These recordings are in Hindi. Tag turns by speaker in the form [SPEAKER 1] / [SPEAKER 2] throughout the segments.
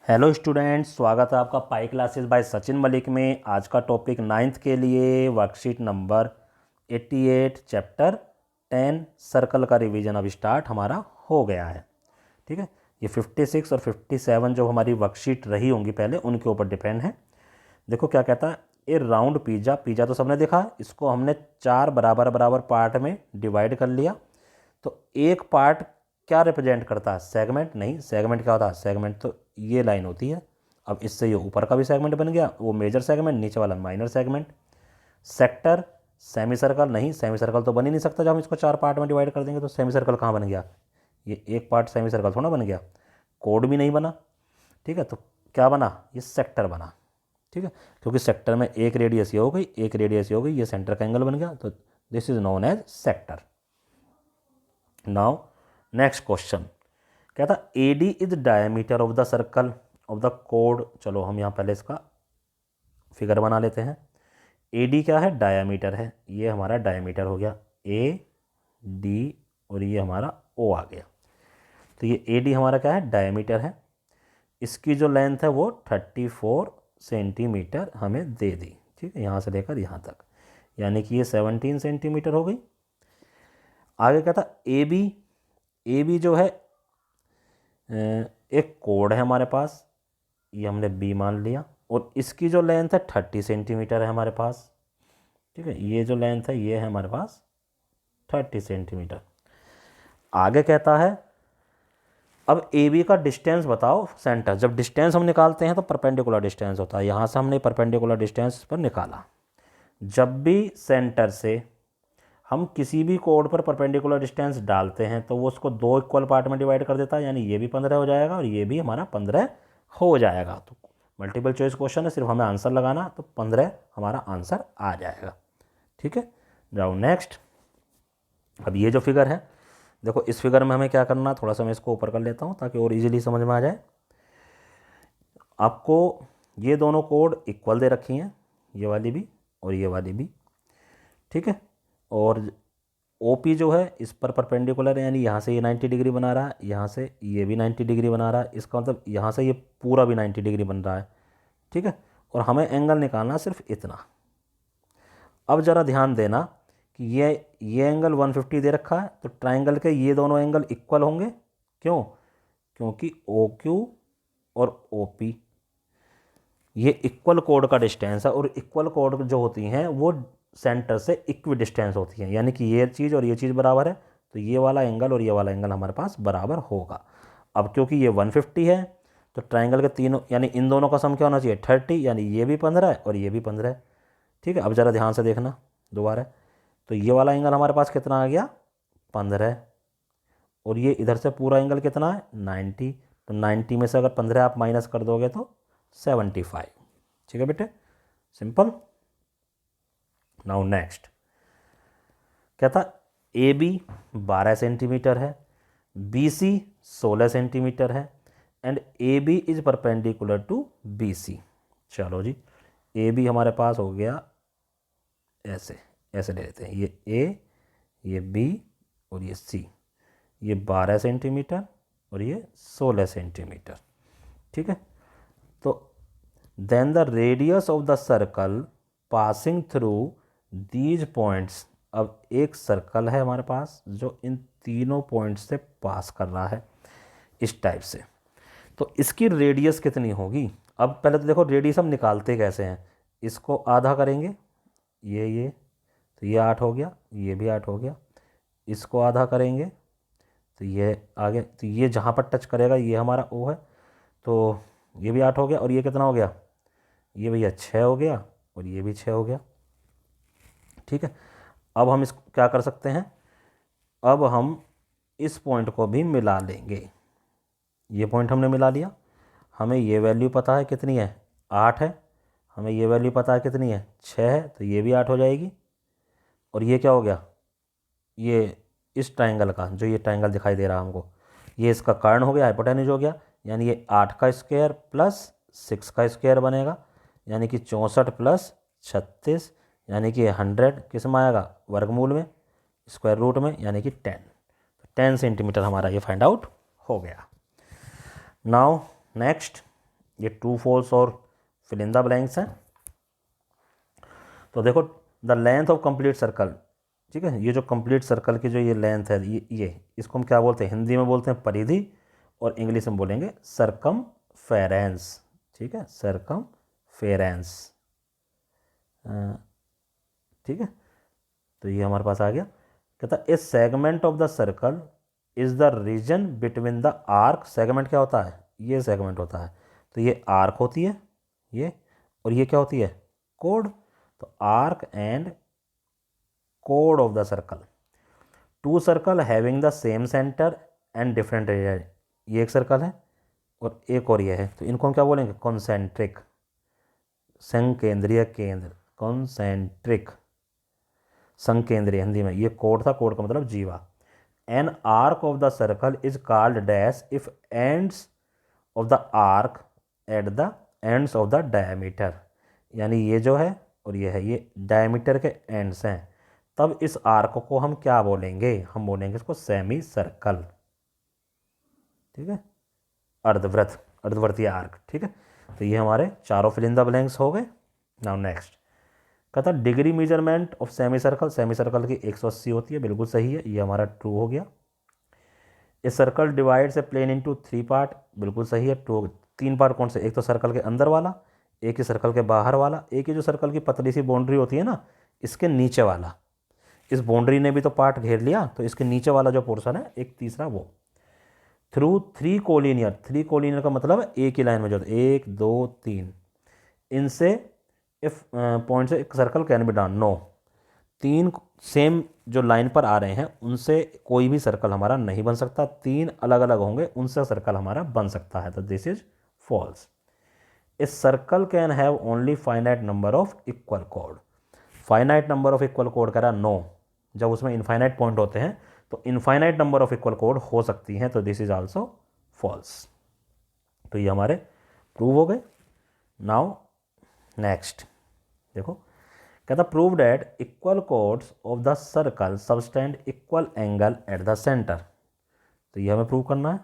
[SPEAKER 1] हेलो स्टूडेंट्स, स्वागत है आपका pi classes bye Sachin Malik में। आज का टॉपिक 9th के लिए वर्कशीट नंबर 88 चैप्टर 10 सर्कल का रिवीजन अब स्टार्ट हमारा हो गया है। ठीक है, ये 56 और 57 जो हमारी वर्कशीट रही होंगी पहले उनके ऊपर डिपेंड है। देखो क्या कहता है, ए राउंड पिज़्ज़ा, पिज़्ज़ा तो सबने देखा, इसको हमने 4 बराबर बराबर पार्ट में डिवाइड कर लिया। तो एक पार्ट क्या रिप्रेजेंट करता है? सेगमेंट नहीं, सेगमेंट क्या होता है? सेगमेंट तो ये लाइन होती है। अब इससे ये ऊपर का भी सेगमेंट बन गया, वो मेजर सेगमेंट, नीचे वाला minor segment. Sector, semi circle नहीं, सेमी सर्कल तो बन ही नहीं सकता जब हम इसको 4 पार्ट में डिवाइड कर देंगे। तो सेमी सर्कल कहाँ बन गया? ये एक पार्ट सेमी सर्कल थोड़ा बन गया। कोड भी नहीं बना। ठीक है, तो क्या बना? ये सेक्टर बना। ठीक है, क्योंकि सेक्टर में एक रेडियस ये हो गई, एक रेडियस ये हो गई, ये सेंटर का एंगल बन गया। तो this is known as sector. Now next question कहता A D is diameter of the circle of the कोड। चलो हम यहाँ पहले इसका फिगर बना लेते हैं। ए डी क्या है? डायमीटर है। ये हमारा डायमीटर हो गया ए डी, और ये हमारा ओ आ गया। तो ये ए डी हमारा क्या है? डायमीटर है। इसकी जो लेंथ है वो 34 सेंटीमीटर हमें दे दी। ठीक है, यहाँ से लेकर यहाँ तक, यानी कि ये 17 सेंटीमीटर हो गई। आगे कहता ए बी, ए बी जो है एक कोड है हमारे पास, ये हमने बी मान लिया, और इसकी जो लेंथ है 30 सेंटीमीटर है हमारे पास। ठीक है, ये जो लेंथ है ये है हमारे पास 30 सेंटीमीटर। आगे कहता है अब ए बी का डिस्टेंस बताओ सेंटर। जब डिस्टेंस हम निकालते हैं तो परपेंडिकुलर डिस्टेंस होता है, यहाँ से हमने परपेंडिकुलर डिस्टेंस पर निकाला। जब भी सेंटर से हम किसी भी कोड पर परपेंडिकुलर डिस्टेंस डालते हैं तो वो उसको 2 इक्वल पार्ट में डिवाइड कर देता है, यानी ये भी 15 हो जाएगा और ये भी हमारा 15 हो जाएगा। तो मल्टीपल चॉइस क्वेश्चन है, सिर्फ हमें आंसर लगाना, तो 15 हमारा आंसर आ जाएगा। ठीक है, जाओ नेक्स्ट। अब ये जो फिगर है, देखो इस फिगर में हमें क्या करना, थोड़ा सा मैं इसको ऊपर कर लेता हूँ ताकि और इजीली समझ में आ जाए। आपको ये दोनों कोड इक्वल दे रखी हैं, ये वाली भी और ये वाली भी। ठीक है, और OP जो है इस पर परपेंडिकुलर है, यानी यहाँ से ये 90 डिग्री बना रहा है, यहाँ से ये भी 90 डिग्री बना रहा है। इसका मतलब यहाँ से ये पूरा भी 90 डिग्री बन रहा है। ठीक है, और हमें एंगल निकालना सिर्फ इतना। अब ज़रा ध्यान देना कि ये एंगल 150 दे रखा है, तो ट्राइंगल के ये दोनों एंगल इक्वल होंगे। क्यों? क्योंकि OQ और OP ये इक्वल कोड का डिस्टेंस है, और इक्वल कोड जो होती हैं वो सेंटर से इक्वी डिस्टेंस होती हैं, यानी कि ये चीज़ और ये चीज़ बराबर है, तो ये वाला एंगल और ये वाला एंगल हमारे पास बराबर होगा। अब क्योंकि ये 150 है तो ट्राइंगल के तीनों, यानी इन दोनों का सम क्या होना चाहिए? 30, यानी ये भी 15 है और ये भी 15 है। ठीक है, अब ज़रा ध्यान से देखना दोबारा। तो ये वाला एंगल हमारे पास कितना आ गया? 15। और ये इधर से पूरा एंगल कितना है? 90। तो 90 में से अगर 15 आप माइनस कर दोगे तो 75। ठीक है बेटे, सिंपल। नाउ नेक्स्ट कहता ए बी 12 सेंटीमीटर है, बी सी 16 सेंटीमीटर है, and A B is perpendicular to B C. चलो जी, ए बी हमारे पास हो गया ऐसे, ऐसे ले लेते हैं, ये ए, ये बी और ये सी। ये 12 सेंटीमीटर और ये 16 सेंटीमीटर। ठीक है, तो then the radius of the circle passing through these points. अब एक सर्कल है हमारे पास जो इन तीनों पॉइंट्स से पास कर रहा है इस टाइप से, तो इसकी रेडियस कितनी होगी? अब पहले तो देखो रेडियस हम निकालते कैसे हैं। इसको आधा करेंगे, ये तो ये 8 हो गया, ये भी 8 हो गया। इसको आधा करेंगे तो ये आगे, तो ये जहाँ पर टच करेगा ये हमारा O है, तो ये भी 8 हो गया, और ये कितना हो गया? ये भैया 6 हो गया, और ये भी 6 हो गया। ठीक है, अब हम इसको क्या कर सकते हैं? अब हम इस पॉइंट को भी मिला लेंगे। ये पॉइंट हमने मिला लिया, हमें ये वैल्यू पता है कितनी है? 8 है। हमें ये वैल्यू पता है कितनी है? 6 है, तो ये भी 8 हो जाएगी। और ये क्या हो गया? ये इस ट्राइंगल का, जो ये ट्राइंगल दिखाई दे रहा है हमको, ये इसका कर्ण हो गया, हाइपोटेन्यूज हो गया, यानी ये 8 का स्क्वायर प्लस 6 का स्क्वायर बनेगा, यानी कि 64 प्लस 36, यानी कि 100 किस में आएगा? वर्गमूल में, स्क्वायर रूट में, यानी कि 10। तो 10 सेंटीमीटर हमारा ये फाइंड आउट हो गया। नाउ नेक्स्ट, ये ट्रू फॉल्स और फिल इन द ब्लैंक्स हैं। तो देखो the length of complete circle, ठीक है, ये जो कंप्लीट सर्कल की जो ये लेंथ है, ये इसको हम क्या बोलते हैं, हिंदी में बोलते हैं परिधि और इंग्लिश में बोलेंगे सरकमफेरेंस, ठीक है, सरकमफेरेंस, ठीक है। तो ये हमारे पास आ गया। कहता a segment of the circle is the region between the arc, segment क्या होता है, ये सेगमेंट होता है, तो ये आर्क होती है ये, और ये क्या होती है, कोड। तो आर्क एंड कोड of the circle, two circle having the same centre and different area, ये एक सर्कल है और एक और ये है, तो इनको हम क्या बोलेंगे, कॉन्सेंट्रिक, संकेंद्रीय केंद्र, कॉन्सेंट्रिक, संकेंद्रीय हिंदी में, ये कोड था, कोड का मतलब जीवा। An arc of the circle is called dash if ends of the arc at the ends of the diameter, यानी ये जो है और ये है, ये डायमीटर के एंड्स हैं, तब इस आर्क को हम क्या बोलेंगे, हम बोलेंगे इसको सेमी सर्कल, ठीक है, अर्धवृत्त, अर्धवर्तीय आर्क, ठीक है। तो ये हमारे चारों फिल इन द ब्लैंक्स हो गए। नाउ नेक्स्ट कहता degree measurement of semi circle, semi circle की 180 होती है, बिल्कुल सही है, ये हमारा ट्रू हो गया। A circle divides a plane into 3 part, बिल्कुल सही है, ट्रू। 3 पार्ट कौन से, एक तो सर्कल के अंदर वाला, एक ही सर्कल के बाहर वाला, एक ही जो सर्कल की पतली सी बाउंड्री होती है ना, इसके नीचे वाला, इस बाउंड्री ने भी तो पार्ट घेर लिया, तो इसके नीचे वाला जो पोर्शन है एक तीसरा वो। थ्रू 3 कोलिनियर, 3 कोलिनियर का मतलब है एक ही लाइन में जो 1 2 3, इनसे इफ पॉइंट से एक circle can be done, no, 3 same जो लाइन पर आ रहे हैं उनसे कोई भी सर्कल हमारा नहीं बन सकता, 3 अलग अलग होंगे उनसे सर्कल हमारा बन सकता है, तो this is false. A circle can have only finite number of equal कोड, फाइनाइट नंबर ऑफ इक्वल कोड कह रहा नो, जब उसमें इनफाइनाइट पॉइंट होते हैं तो infinite number of equal code हो सकती हैं, तो दिस इज आल्सो फॉल्स। तो ये हमारे प्रूव हो गए। नाउ नेक्स्ट देखो, कहता prove that equal codes of the circle subtend equal angle at the centre, तो ये हमें प्रूव करना है।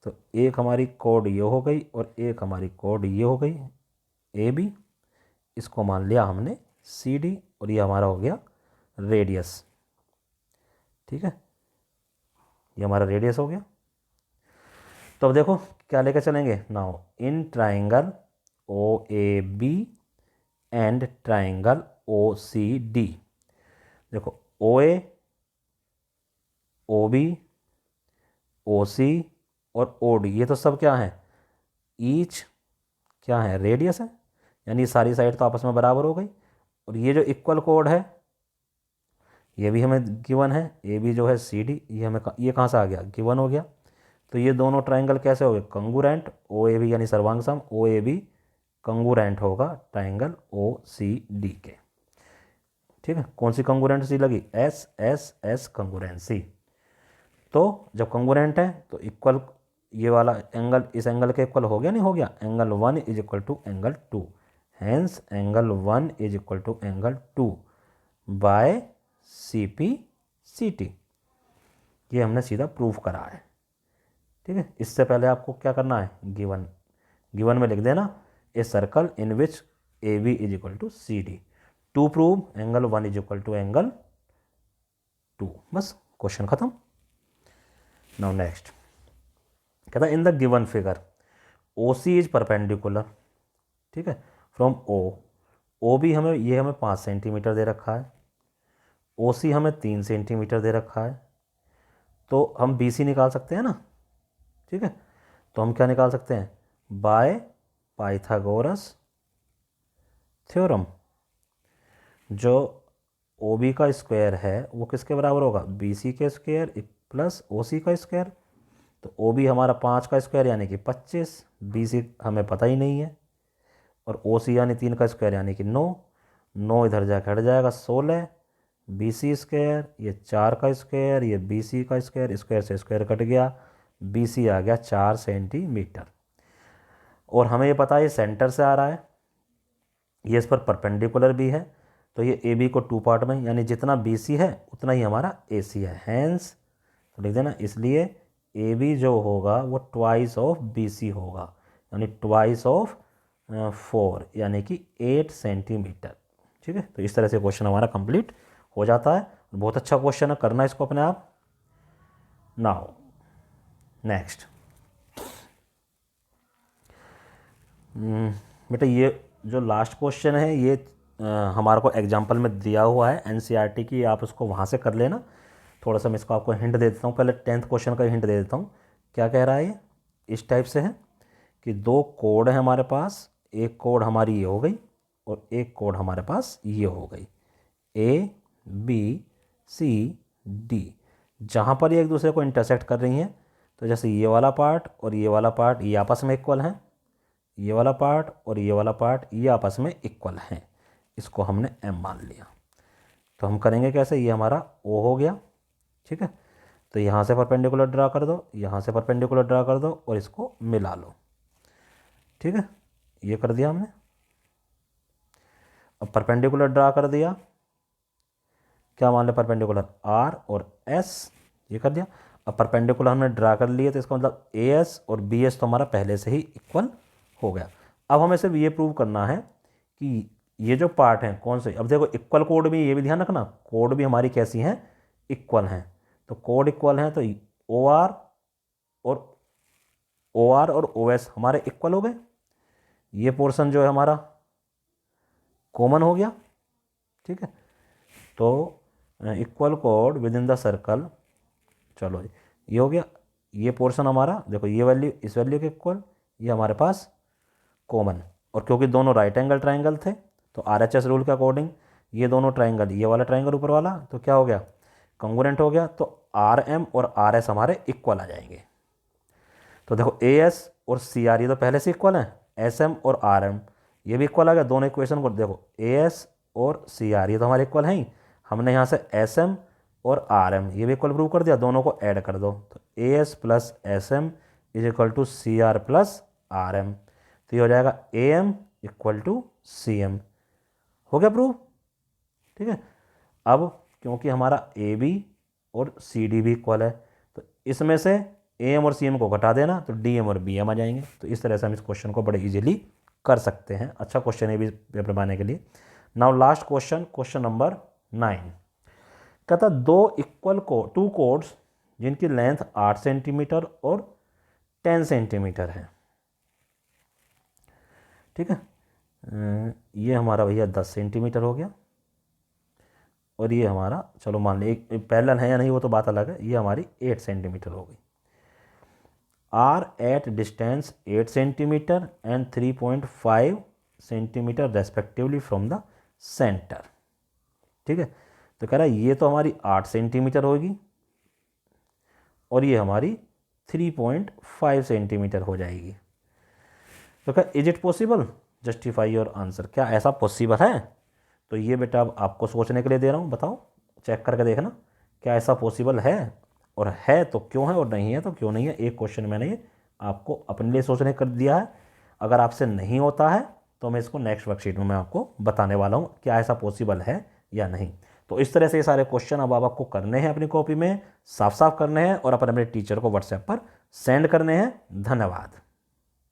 [SPEAKER 1] तो एक हमारी कोड ये हो गई और एक हमारी कोड ये हो गई ए बी, इसको मान लिया हमने सी डी, और ये हमारा हो गया रेडियस, ठीक है, ये हमारा रेडियस हो गया। तो अब देखो क्या लेकर चलेंगे, now in triangle O A B and triangle O C D, देखो ओ ए, ओ बी, ओ सी और ओ डी, ये तो सब क्या है, ईच क्या है, रेडियस है, यानी सारी साइड तो आपस में बराबर हो गई। और ये जो इक्वल कोड है ये भी हमें गिवन है, ए बी जो है सी डी, ये हमें ये कहाँ से आ गया, गिवन हो गया। तो ये दोनों ट्राइंगल कैसे हो गए, कंगुरेंट, ओ ए बी यानी सर्वांग सम, ओ ए बी कंगुरेंट होगा ट्राइंगल ओ सी डी के, ठीक है। कौन सी कंगुरेंसी लगी, एस एस एस कंगुरेंसी। तो जब कंगुरेंट है तो इक्वल, ये वाला एंगल इस एंगल के इक्वल हो गया, नहीं हो गया, angle 1 is equal to angle 2, hence angle 1 is equal to angle 2 by C P C T, ये हमने सीधा प्रूफ करा है, ठीक है। इससे पहले आपको क्या करना है, गिवन, गिवन में लिख देना a circle in which A B is equal to C D, to prove angle 1 is equal to angle 2, बस क्वेश्चन खत्म। नाउ नेक्स्ट कहता है in the given figure O C is perpendicular, ठीक है, फ्रॉम ओ बी हमें, ये हमें 5 सेंटीमीटर दे रखा है, ओ सी हमें 3 सेंटीमीटर दे रखा है, तो हम बी सी निकाल सकते हैं ना, ठीक है। तो हम क्या निकाल सकते हैं, बाय पाइथागोरस थ्योरम, जो ओ बी का स्क्वायर है वो किसके बराबर होगा, बी सी के स्क्वायर प्लस ओ सी का स्क्वायर। तो ओ बी हमारा 5 का स्क्वायर यानी कि 25, बी सी हमें पता ही नहीं है, और ओ सी यानी 3 का स्क्वायर यानी कि 9, 9 इधर जाकर हट जाएगा 16, बी सी स्क्वायर, ये 4 का स्क्वायर, ये बी सी का स्क्वायर, स्क्वायर से स्क्वायर कट गया, बी सी आ गया 4 सेंटीमीटर। और हमें ये पता है ये सेंटर से आ रहा है, ये इस पर परपेंडिकुलर भी है, तो ये ए बी को 2 पार्ट में, यानी जितना बी सी है उतना ही हमारा ए सी है, हैंस तो लिख देना, इसलिए ए बी जो होगा वो ट्वाइस ऑफ बी सी होगा, यानी ट्वाइस ऑफ 4 यानी कि 8 सेंटीमीटर। ठीक है, तो इस तरह से क्वेश्चन हमारा कंप्लीट हो जाता है। बहुत अच्छा क्वेश्चन है, करना इसको अपने आप। नाउ नेक्स्ट बेटा, ये जो लास्ट क्वेश्चन है ये हमारे को एग्जाम्पल में दिया हुआ है एनसीईआरटी की, आप उसको वहाँ से कर लेना। थोड़ा सा मैं इसको आपको हिंट दे देता हूँ, पहले 10th क्वेश्चन का हिंट दे देता हूँ। क्या कह रहा है ये? इस टाइप से है कि 2 कोड है हमारे पास, एक कोड हमारी ये हो गई और एक कोड हमारे पास ये हो गई, ABCD। जहाँ पर ये एक दूसरे को इंटरसेक्ट कर रही हैं, तो जैसे ये वाला पार्ट और ये वाला पार्ट ये आपस में इक्वल हैं, ये वाला पार्ट और ये वाला पार्ट ये आपस में इक्वल हैं, इसको हमने M मान लिया। तो हम करेंगे कैसे? ये हमारा O हो गया। ठीक है, तो यहाँ से परपेंडिकुलर ड्रा कर दो, यहाँ से परपेंडिकुलर ड्रा कर दो और इसको मिला लो। ठीक है, ये कर दिया हमने। अब परपेंडिकुलर ड्रा कर दिया, क्या मान ले? परपेंडिकुलर R और S, ये कर दिया। अब परपेंडिकुलर हमने ड्रा कर लिए, तो इसका मतलब AS और BS तो हमारा पहले से ही इक्वल हो गया। अब हमें सिर्फ ये प्रूव करना है कि ये जो पार्ट हैं कौन से। अब देखो इक्वल कोड भी, ये भी ध्यान रखना, कोड भी हमारी कैसी हैं? इक्वल हैं। तो कोड इक्वल हैं तो OR और OS हमारे इक्वल हो गए। ये पोर्शन जो है हमारा कॉमन हो गया। ठीक है, तो equal code with in the circle, चलो ये हो गया। ये पोर्शन हमारा देखो, ये वैल्यू इस वैल्यू के इक्वल, ये हमारे पास कॉमन। और क्योंकि दोनों राइट एंगल ट्राइंगल थे, तो RHS रूल के अकॉर्डिंग ये दोनों ट्राइंगल, ये वाला ट्राइंगल ऊपर वाला, तो क्या हो गया? कॉन्ग्रुएंट हो गया। तो RM और RS हमारे इक्वल आ जाएंगे। तो देखो AS और CR ये तो पहले से इक्वल हैं, SM और RM ये भी इक्वल आ गया। दोनों इक्वेशन को देखो, AS और CR ये तो हमारे इक्वल हैं ही। हमने यहाँ से SM और RM ये भी इक्वल प्रूव कर दिया, दोनों को ऐड कर दो। तो AS plus SM is equal to CR plus RM। तो ये हो जाएगा AM इक्वल टू CM। हो गया प्रूव। ठीक है, अब क्योंकि हमारा AB और CD भी इक्वल है, तो इसमें से AM और CM को घटा देना, तो DM और BM आ जाएंगे। तो इस तरह से हम इस क्वेश्चन को बड़े इजीली कर सकते हैं। अच्छा क्वेश्चन है भी पेपर बनाने के लिए। Now last question, question number 9। कहता 2 कोड्स जिनकी लेंथ 8 सेंटीमीटर और 10 सेंटीमीटर है। ठीक है, ये हमारा भैया 10 सेंटीमीटर हो गया और ये हमारा, चलो मान ली एक पैरेलल है या नहीं वो तो बात अलग है, ये हमारी 8 सेंटीमीटर हो गई। Are at distance 8 centimetre and 3.5 centimetre respectively from the centre. ठीक है, तो कह रहा है ये तो हमारी 8 सेंटीमीटर होगी और ये हमारी 3.5 सेंटीमीटर हो जाएगी। तो क्या is it possible? Justify your answer. क्या ऐसा पॉसिबल है? तो ये बेटा अब आपको सोचने के लिए दे रहा हूँ, बताओ, चेक करके देखना क्या ऐसा पॉसिबल है, और है तो क्यों है और नहीं है तो क्यों नहीं है। एक क्वेश्चन मैंने ये आपको अपने लिए सोचने कर दिया है। अगर आपसे नहीं होता है तो मैं इसको नेक्स्ट वर्कशीट में मैं आपको बताने वाला हूँ क्या ऐसा पॉसिबल है या नहीं। तो इस तरह से ये सारे क्वेश्चन अब आपको करने हैं, अपनी कॉपी में साफ साफ करने हैं और अपने टीचर को व्हाट्सएप पर सेंड करने हैं। धन्यवाद।